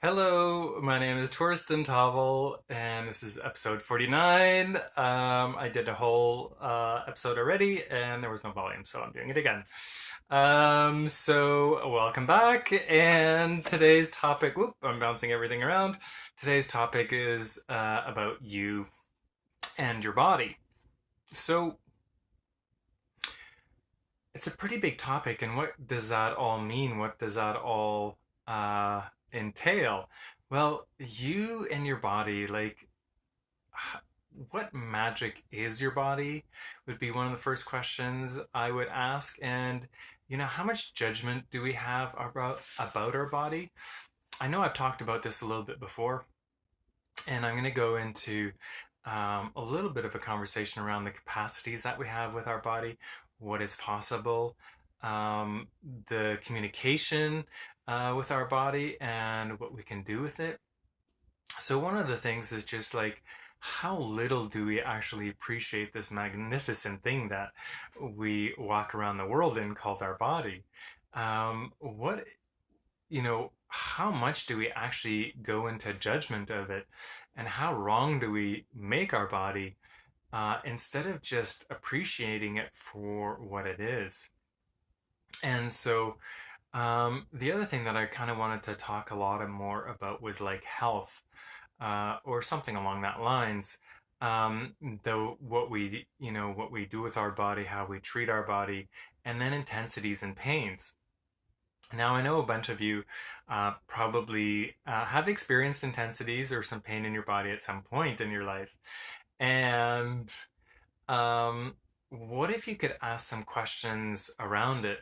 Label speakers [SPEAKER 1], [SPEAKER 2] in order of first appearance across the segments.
[SPEAKER 1] Hello, my name is Torsten Tavel, and this is episode 49. I did a whole episode already, and there was no volume, so I'm doing it again. So welcome back, and today's topic, whoop, I'm bouncing everything around. Today's topic is about you and your body. So it's a pretty big topic, and what does that all mean? What does that all uh, entail? Well, you and your body, like, what magic is your body would be one of the first questions I would ask. And, how much judgment do we have about our body? I know I've talked about this a little bit before, and I'm going to go into a little bit of a conversation around the capacities that we have with our body, what is possible, um, the communication with our body, and what we can do with it. So, one of the things is just like, how little do we actually appreciate this magnificent thing that we walk around the world in called our body? How much do we actually go into judgment of it? And how wrong do we make our body instead of just appreciating it for what it is? And so, the other thing that I kind of wanted to talk a lot more about was like health, or something along that lines. Though what we do with our body, how we treat our body, and then intensities and pains. Now, I know a bunch of you probably have experienced intensities or some pain in your body at some point in your life. And um, what if you could ask some questions around it?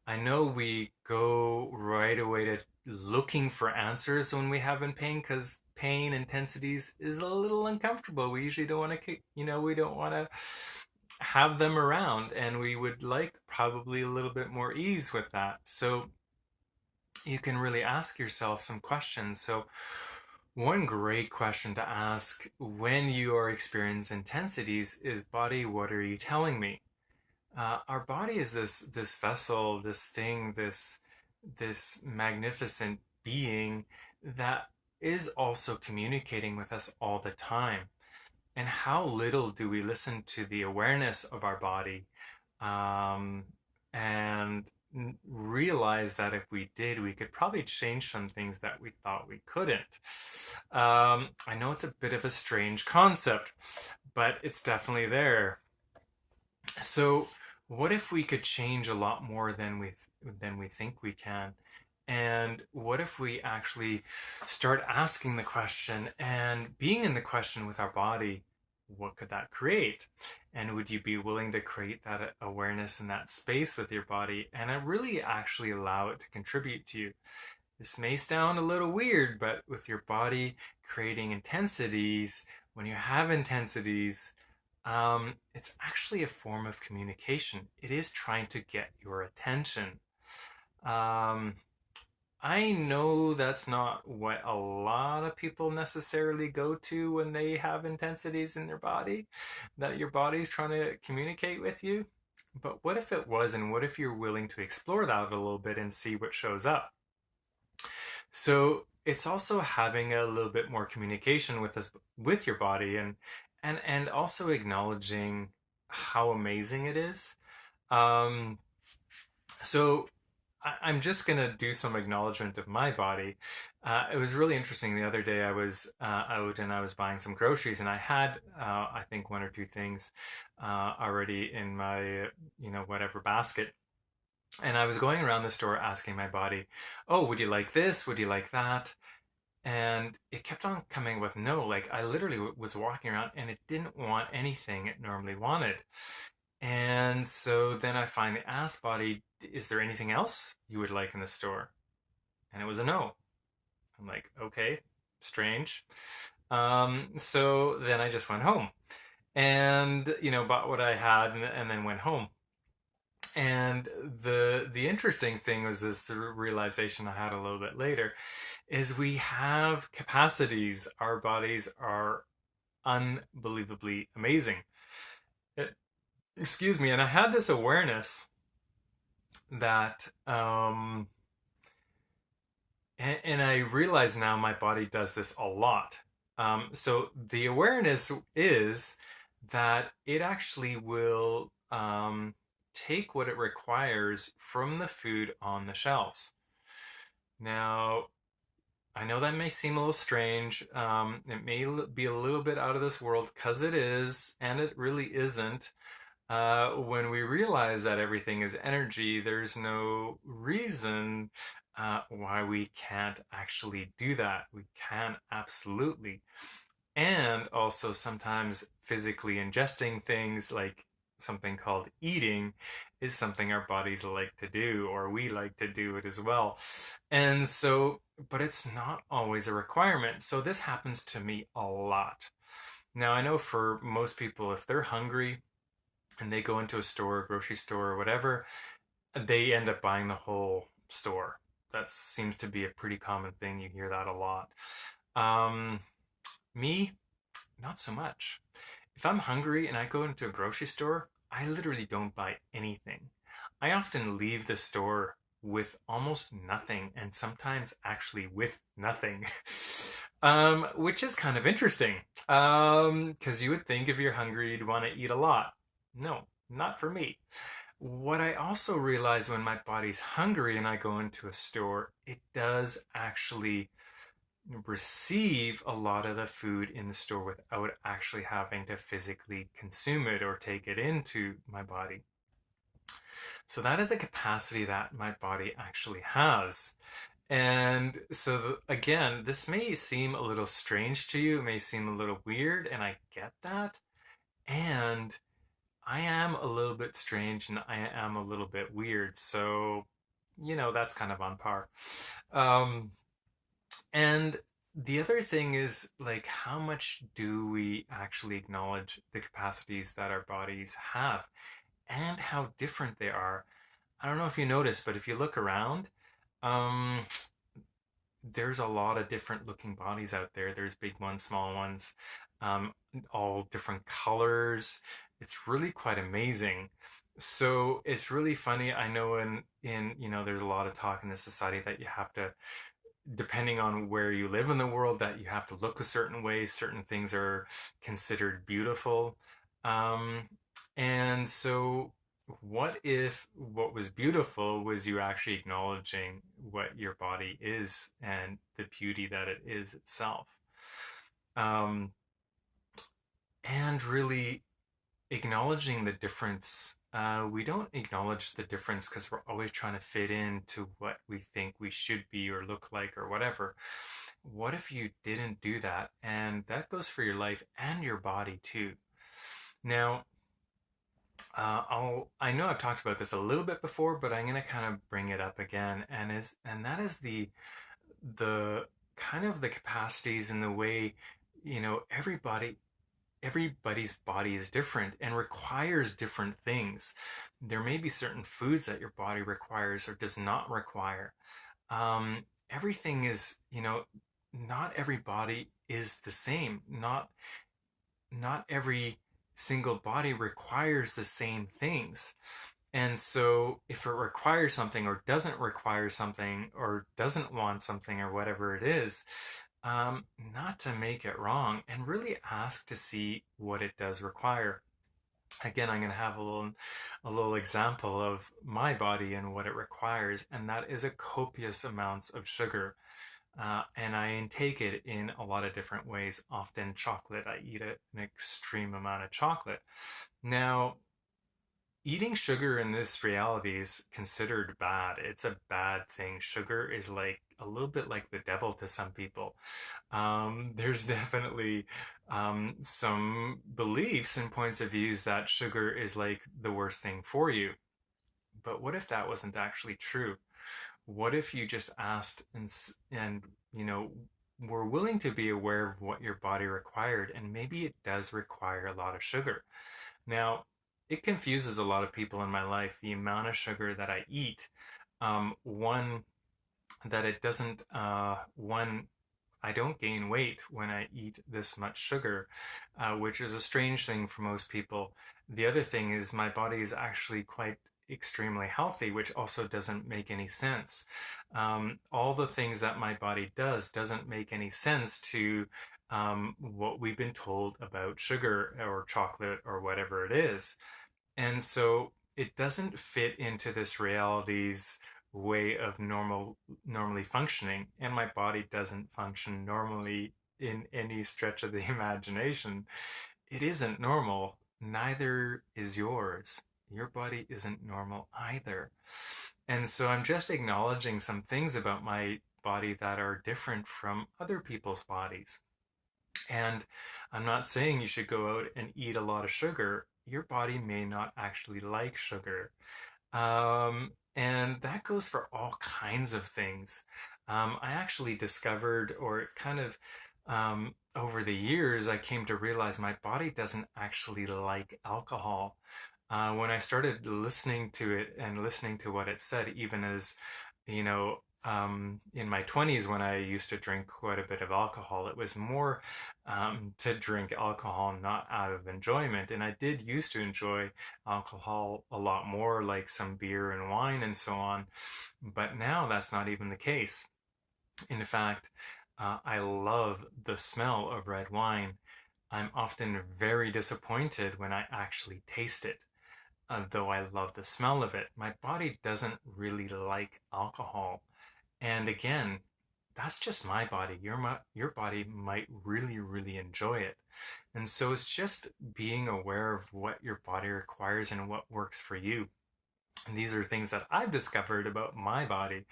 [SPEAKER 1] I know we go right away to looking for answers when we have in pain because pain intensities is a little uncomfortable. We usually don't want to, we don't want to have them around, and we would like probably a little bit more ease with that. So you can really ask yourself some questions. So, one great question to ask when you are experiencing intensities is, body, what are you telling me? Our body is this vessel, this thing, this magnificent being that is also communicating with us all the time. And how little do we listen to the awareness of our body, um, and realize that if we did, we could probably change some things that we thought we couldn't. I know it's a bit of a strange concept, but it's definitely there. So, what if we could change a lot more than we think we can? And what if we actually start asking the question and being in the question with our body? What could that create? And would you be willing to create that awareness in that space with your body and really actually allow it to contribute to you? This may sound a little weird, but with your body creating intensities, when you have intensities, it's actually a form of communication. It is trying to get your attention. Um, I know that's not what a lot of people necessarily go to when they have intensities in their body, that your body's trying to communicate with you. But what if it was, and what if you're willing to explore that a little bit and see what shows up? So it's also having a little bit more communication with your body, and also acknowledging how amazing it is. Um, so I'm just gonna do some acknowledgement of my body. It was really interesting. The other day I was out and I was buying some groceries, and I had I think one or two things already in my whatever basket. And I was going around the store asking my body, "Oh, would you like this? Would you like that?" And it kept on coming with no. Like, I literally was walking around and it didn't want anything it normally wanted. And so then I finally asked body, "Is there anything else you would like in the store?" And it was a no. I'm like, okay, strange. So then I just went home and bought what I had, and then went home. And the interesting thing was this, the realization I had a little bit later, is we have capacities. Our bodies are unbelievably amazing. It, excuse me. And I had this awareness that And I realize now my body does this a lot. So the awareness is that it actually will take what it requires from the food on the shelves. Now, I know that may seem a little strange. It may be a little bit out of this world because it is, and it really isn't. When we realize that everything is energy, there's no reason why we can't actually do that. We can absolutely. And also sometimes physically ingesting things like something called eating is something our bodies like to do, or we like to do it as well. And so, but it's not always a requirement. So this happens to me a lot. Now, I know for most people, if they're hungry and they go into a store, a grocery store, or whatever, they end up buying the whole store. That seems to be a pretty common thing. You hear that a lot. Um, Me, not so much. If I'm hungry and I go into a grocery store, I literally don't buy anything. I often leave the store with almost nothing and sometimes actually with nothing. Which is kind of interesting. Because you would think if you're hungry, you'd want to eat a lot. No, not for me. What I also realize when my body's hungry and I go into a store, it does actually receive a lot of the food in the store without actually having to physically consume it or take it into my body. So that is a capacity that my body actually has. And so, again, this may seem a little strange to you, it may seem a little weird, and I get that. And I am a little bit strange and I am a little bit weird. So, that's kind of on par. Um, And the other thing is, like, how much do we actually acknowledge the capacities that our bodies have and how different they are? I don't know if you notice, but if you look around, um, there's a lot of different looking bodies out there. There's big ones, small ones, um, all different colors. It's really quite amazing. So it's really funny. I know there's a lot of talk in the society that you have to, depending on where you live in the world, that you have to look a certain way. Certain things are considered beautiful. Um, and so, what if what was beautiful was you actually acknowledging what your body is and the beauty that it is itself? Um, and really acknowledging the difference. We don't acknowledge the difference because we're always trying to fit into what we think we should be or look like or whatever. What if you didn't do that? And that goes for your life and your body too. Now, I know I've talked about this a little bit before, but I'm going to kind of bring it up again, and that is the kind of the capacities and the way, everybody's body is different and requires different things. There may be certain foods that your body requires or does not require. Everything is, not everybody is the same. Not every single body requires the same things. And so if it requires something or doesn't require something or doesn't want something or whatever it is, not to make it wrong and really ask to see what it does require. Again, I'm going to have a little example of my body and what it requires, and that is a copious amounts of sugar. And I intake it in a lot of different ways. Often chocolate. I eat an extreme amount of chocolate. Now, eating sugar in this reality is considered bad. It's a bad thing. Sugar is like a little bit like the devil to some people. There's definitely some beliefs and points of views that sugar is like the worst thing for you. But what if that wasn't actually true? What if you just asked and were willing to be aware of what your body required, and maybe it does require a lot of sugar. Now, it confuses a lot of people in my life, the amount of sugar that I eat. One, that it doesn't, one, I don't gain weight when I eat this much sugar, which is a strange thing for most people. The other thing is my body is actually quite extremely healthy, which also doesn't make any sense. All the things that my body doesn't make any sense to what we've been told about sugar or chocolate or whatever it is. And so it doesn't fit into this reality's way of normally functioning, and my body doesn't function normally in any stretch of the imagination. It isn't normal. Neither is yours. Your body isn't normal either. And so I'm just acknowledging some things about my body that are different from other people's bodies. And I'm not saying you should go out and eat a lot of sugar. Your body may not actually like sugar. And that goes for all kinds of things. I actually discovered, or kind of over the years, I came to realize my body doesn't actually like alcohol. When I started listening to it and listening to what it said, even as, you know, in my 20s when I used to drink quite a bit of alcohol, it was more to drink alcohol not out of enjoyment. And I did used to enjoy alcohol a lot more, like some beer and wine and so on. But now that's not even the case. In fact, I love the smell of red wine. I'm often very disappointed when I actually taste it. Though I love the smell of it, my body doesn't really like alcohol. And again, that's just my body. Your body might really, really enjoy it. And so it's just being aware of what your body requires and what works for you. And these are things that I've discovered about my body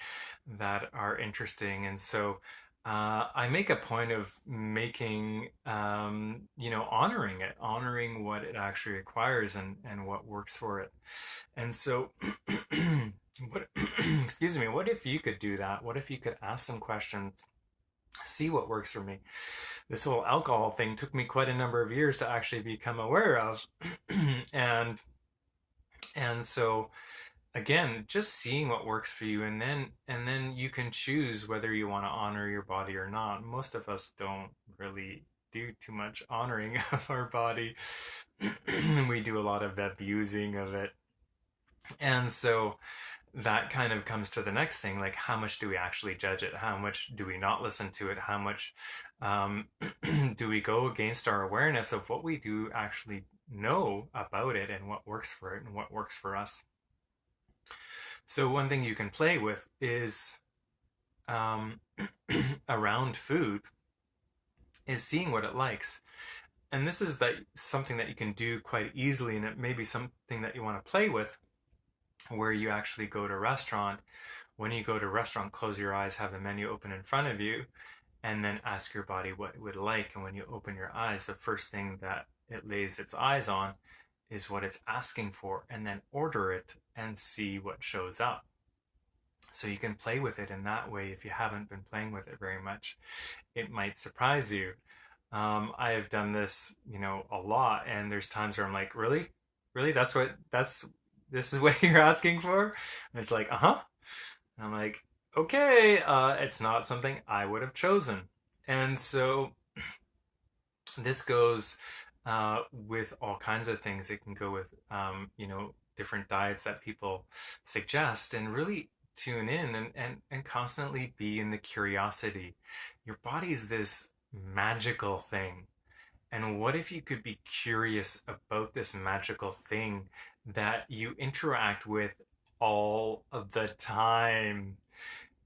[SPEAKER 1] that are interesting. And so I make a point of making, honoring it, honoring what it actually requires and what works for it. And so, what, excuse me, what if you could do that? What if you could ask some questions, see what works for me? This whole alcohol thing took me quite a number of years to actually become aware of. and, and so, again, just seeing what works for you, and then you can choose whether you want to honor your body or not. Most of us don't really do too much honoring of our body. We do a lot of abusing of it. And so that kind of comes to the next thing, like how much do we actually judge it? How much do we not listen to it? How much do we go against our awareness of what we do actually know about it and what works for it and what works for us? So one thing you can play with is around food is seeing what it likes. And this is something that you can do quite easily, and it may be something that you want to play with, where you actually go to a restaurant. When you go to a restaurant, close your eyes, have the menu open in front of you, and then ask your body what it would like. And when you open your eyes, the first thing that it lays its eyes on is what it's asking for, and then order it and see what shows up. So you can play with it in that way. If you haven't been playing with it very much, it might surprise you. I have done this, a lot, and there's times where I'm like, really? This is what you're asking for? And it's like, uh-huh. And I'm like, okay, it's not something I would have chosen. And so this goes with all kinds of things. It can go with, different diets that people suggest, and really tune in and constantly be in the curiosity. Your body is this magical thing. And what if you could be curious about this magical thing that you interact with all of the time?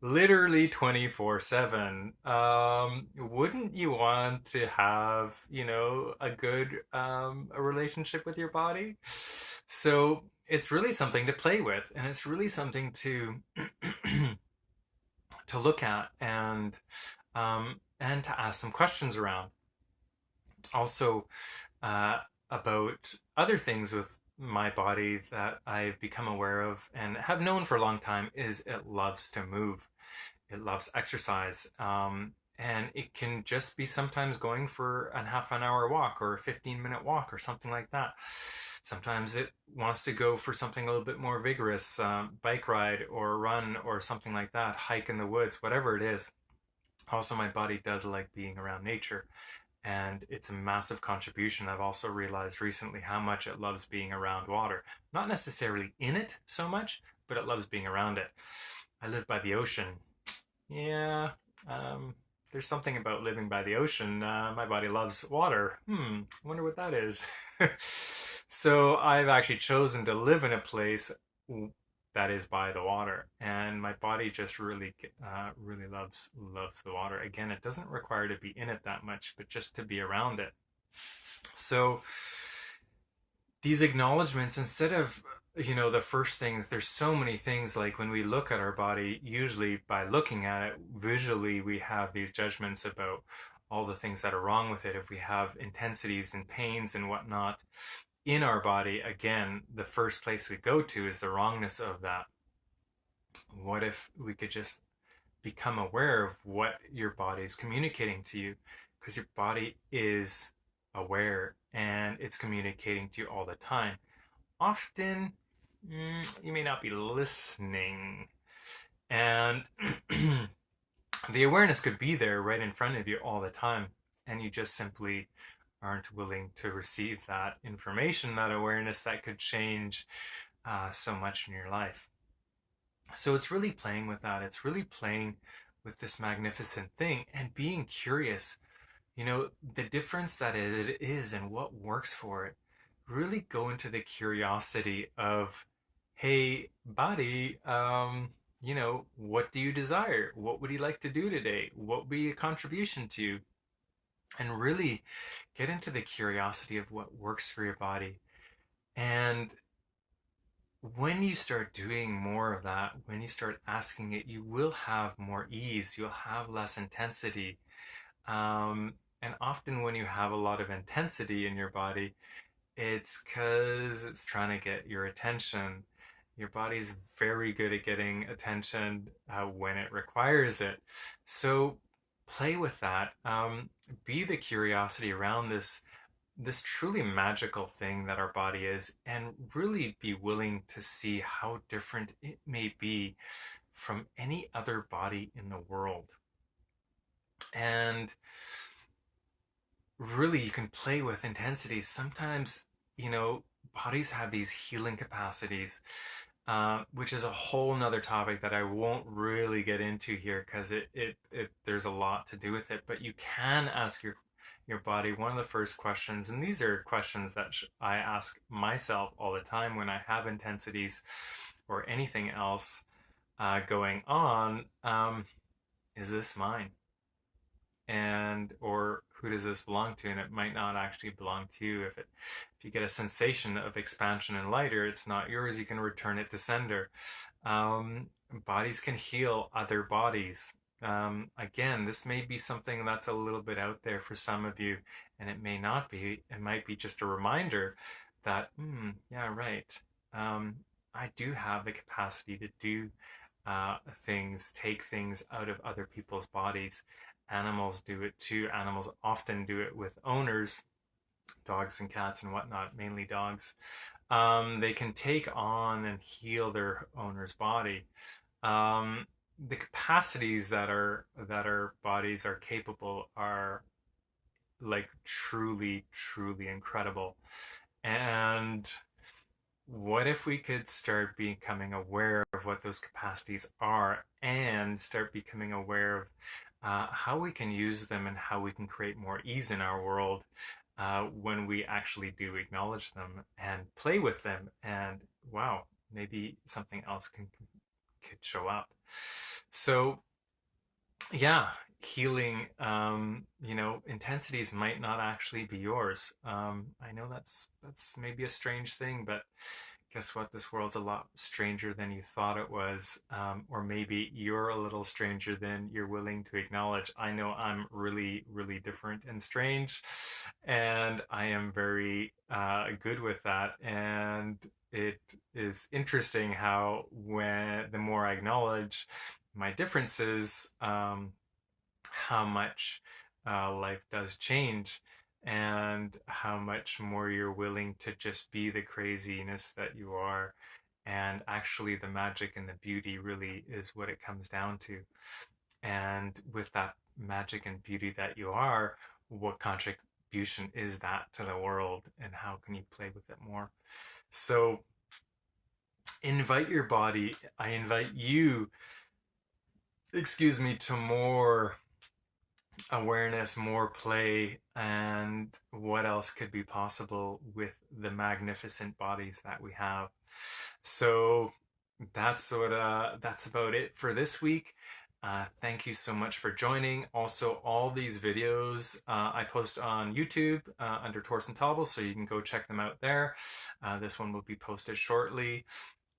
[SPEAKER 1] Literally 24/7. Wouldn't you want to have, a good a relationship with your body? So it's really something to play with, and it's really something to to look at and to ask some questions around. Also, about other things with my body that I've become aware of and have known for a long time is it loves to move. It loves exercise. And it can just be sometimes going for a half an hour walk or a 15-minute walk or something like that. Sometimes it wants to go for something a little bit more vigorous, bike ride or run or something like that, hike in the woods, whatever it is. Also, my body does like being around nature. And it's a massive contribution. I've also realized recently how much it loves being around water. Not necessarily in it so much, but it loves being around it. I live by the ocean. Yeah, um, there's something about living by the ocean. My body loves water. I wonder what that is. So I've actually chosen to live in a place that is by the water, and my body just really loves the water. Again, it doesn't require to be in it that much, but just to be around it. So these acknowledgments, instead of the first things, there's so many things, like when we look at our body, usually by looking at it visually, we have these judgments about all the things that are wrong with it. If we have intensities and pains and whatnot in our body, again, the first place we go to is the wrongness of that. What if we could just become aware of what your body is communicating to you? Because your body is aware and it's communicating to you all the time. Often, you may not be listening, and the awareness could be there right in front of you all the time, and you just simply aren't willing to receive that information, that awareness that could change so much in your life. So it's really playing with that. It's really playing with this magnificent thing and being curious. The difference that it is and what works for it. Really go into the curiosity of, hey, body, what do you desire? What would you like to do today? What would be a contribution to you? And really get into the curiosity of what works for your body. And when you start doing more of that, when you start asking it, you will have more ease, you'll have less intensity. And often when you have a lot of intensity in your body, it's because it's trying to get your attention. Your body's very good at getting attention when it requires it. So play with that. Be the curiosity around this truly magical thing that our body is, and really be willing to see how different it may be from any other body in the world. And really, you can play with intensities. Sometimes, bodies have these healing capacities, which is a whole nother topic that I won't really get into here, because there's a lot to do with it. But you can ask your body one of the first questions, and these are questions that I ask myself all the time when I have intensities or anything else going on. Is this mine? And or who does this belong to? And it might not actually belong to you. If you get a sensation of expansion and lighter, it's not yours. You can return it to sender. Bodies can heal other bodies. Again, this may be something that's a little bit out there for some of you, and it may not be. It might be just a reminder that, yeah, right. I do have the capacity to do things, take things out of other people's bodies. Animals do it too. Animals often do it with owners, dogs and cats and whatnot, mainly dogs. They can take on and heal their owner's body. The capacities that our bodies are capable are like truly, truly incredible. And what if we could start becoming aware of what those capacities are, and start becoming aware of how we can use them and how we can create more ease in our world when we actually do acknowledge them and play with them, and wow, maybe something else could show up. So yeah, healing, intensities might not actually be yours. I know that's maybe a strange thing, but guess what? This world's a lot stranger than you thought it was. Or maybe you're a little stranger than you're willing to acknowledge. I know I'm really, really different and strange, and I am very good with that. And it is interesting how, when the more I acknowledge my differences, how much life does change, and how much more you're willing to just be the craziness that you are. And actually, the magic and the beauty really is what it comes down to. And with that magic and beauty that you are, what contribution is that to the world, and how can you play with it more? So invite your body. I invite you, excuse me, to more awareness, more play, and what else could be possible with the magnificent bodies that we have. So that's about it for this week. Thank you so much for joining. Also, all these videos I post on YouTube under Torsten Taubel, so you can go check them out there. This one will be posted shortly.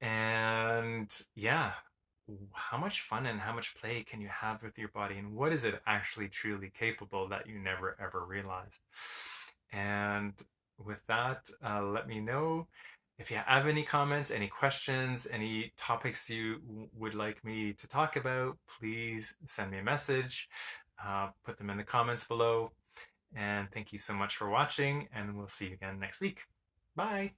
[SPEAKER 1] And yeah, how much fun and how much play can you have with your body, and what is it actually truly capable that you never ever realized? And with that, let me know if you have any comments, any questions, any topics you would like me to talk about. Please send me a message, put them in the comments below. And thank you so much for watching, and we'll see you again next week. Bye.